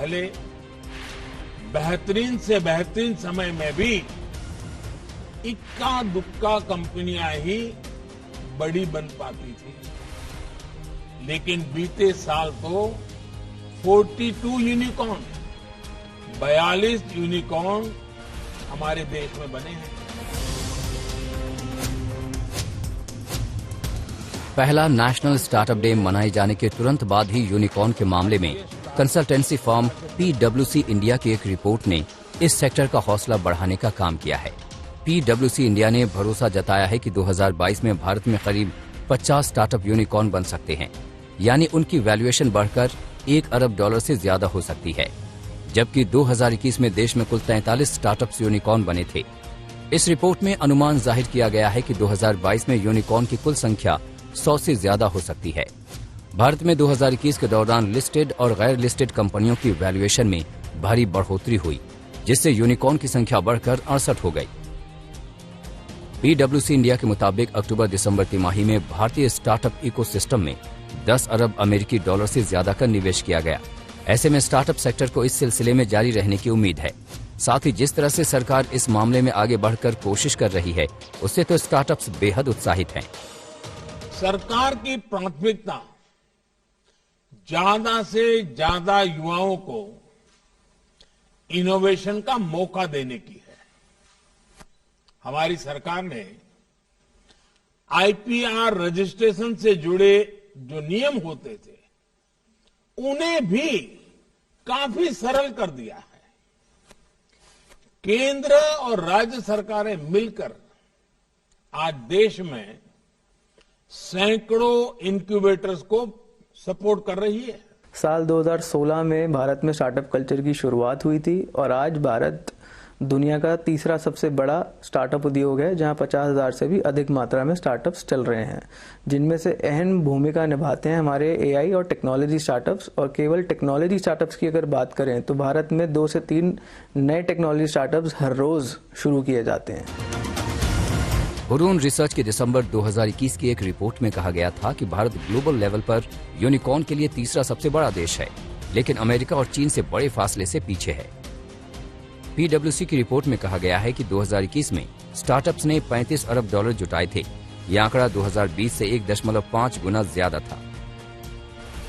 पहले बेहतरीन से बेहतरीन समय में भी इक्का दुक्का कंपनियां ही बड़ी बन पाती थी, लेकिन बीते साल तो 42 यूनिकॉर्न 42 यूनिकॉर्न हमारे देश में बने हैं। पहला नेशनल स्टार्टअप डे मनाए जाने के तुरंत बाद ही यूनिकॉर्न के मामले में कंसल्टेंसी फर्म PwC इंडिया की एक रिपोर्ट ने इस सेक्टर का हौसला बढ़ाने का काम किया है। PwC इंडिया ने भरोसा जताया है कि 2022 में भारत में करीब 50 स्टार्टअप यूनिकॉर्न बन सकते हैं, यानी उनकी वैल्यूएशन बढ़कर $1 अरब से ज्यादा हो सकती है, जबकि 2021 में देश में कुल 43 स्टार्टअप्स यूनिकॉर्न बने थे। इस रिपोर्ट में अनुमान जाहिर किया गया है कि 2022 में यूनिकॉर्न की कुल संख्या 100 से ज्यादा हो सकती है। भारत में 2021 के दौरान लिस्टेड और गैर लिस्टेड कंपनियों की वैल्यूएशन में भारी बढ़ोतरी हुई, जिससे यूनिकॉर्न की संख्या बढ़कर 68 हो गई। PwC इंडिया के मुताबिक अक्टूबर-दिसंबर तिमाही में भारतीय स्टार्टअप इकोसिस्टम में $10 अरब से ज्यादा का निवेश किया गया। ऐसे में स्टार्टअप सेक्टर को इस सिलसिले में जारी रहने की उम्मीद है। साथ ही जिस तरह से सरकार इस मामले में आगे बढ़कर कोशिश कर रही है, उससे तो स्टार्टअप्स बेहद उत्साहित हैं। सरकार की प्राथमिकता ज्यादा से ज्यादा युवाओं को इनोवेशन का मौका देने की है। हमारी सरकार ने IPR रजिस्ट्रेशन से जुड़े जो नियम होते थे, उन्हें भी काफी सरल कर दिया है। केंद्र और राज्य सरकारें मिलकर आज देश में सैकड़ों इनक्यूबेटर्स को सपोर्ट कर रही है। साल 2016 में भारत में स्टार्टअप कल्चर की शुरुआत हुई थी और आज भारत दुनिया का तीसरा सबसे बड़ा स्टार्टअप उद्योग है, जहां 50,000 से भी अधिक मात्रा में स्टार्टअप्स चल रहे हैं, जिनमें से अहम भूमिका निभाते हैं हमारे AI और टेक्नोलॉजी स्टार्टअप्स। और केवल टेक्नोलॉजी स्टार्टअप्स की अगर बात करें तो भारत में 2 से 3 नए टेक्नोलॉजी स्टार्टअप्स हर रोज शुरू किए जाते हैं। हुरून रिसर्च के दिसंबर 2021 की एक रिपोर्ट में कहा गया था कि भारत ग्लोबल लेवल पर यूनिकॉर्न के लिए तीसरा सबसे बड़ा देश है, लेकिन अमेरिका और चीन से बड़े फासले से पीछे है। PwC की रिपोर्ट में कहा गया है कि 2021 में स्टार्टअप्स ने $35 अरब जुटाए थे। यह आंकड़ा 2020 से 1.5 गुना ज्यादा था।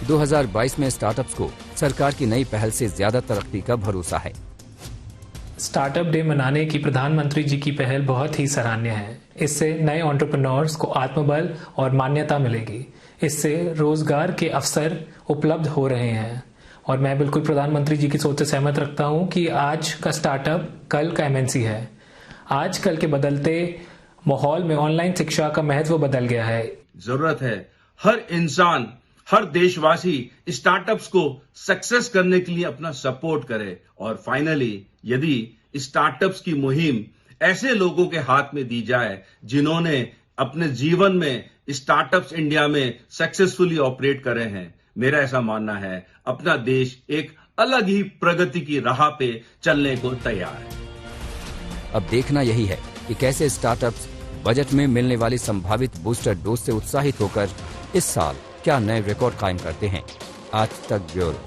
2022 में स्टार्टअप्स को सरकार की नई पहल से ज्यादा तरक्की का भरोसा है। स्टार्टअप डे मनाने की प्रधानमंत्री जी की पहल बहुत ही सराहनीय है। इससे नए एंटरप्रेन्योर्स को आत्मबल और मान्यता मिलेगी। इससे रोजगार के अवसर उपलब्ध हो रहे हैं और मैं बिल्कुल प्रधानमंत्री जी की सोच से सहमत रखता हूं कि आज का स्टार्टअप कल का MNC है। आजकल के बदलते माहौल में ऑनलाइन शिक्षा का महत्व बदल गया है। जरूरत है हर इंसान, हर देशवासी स्टार्टअप्स को सक्सेस करने के लिए अपना सपोर्ट करे। और फाइनली, यदि स्टार्टअप्स की मुहिम ऐसे लोगों के हाथ में दी जाए जिन्होंने अपने जीवन में स्टार्टअप्स इंडिया में सक्सेसफुली ऑपरेट करे हैं, मेरा ऐसा मानना है अपना देश एक अलग ही प्रगति की राह पे चलने को तैयार है। अब देखना यही है कि कैसे स्टार्टअप्स बजट में मिलने वाली संभावित बूस्टर डोज से उत्साहित होकर इस साल क्या नए रिकॉर्ड कायम करते हैं। आज तक ब्यूरो।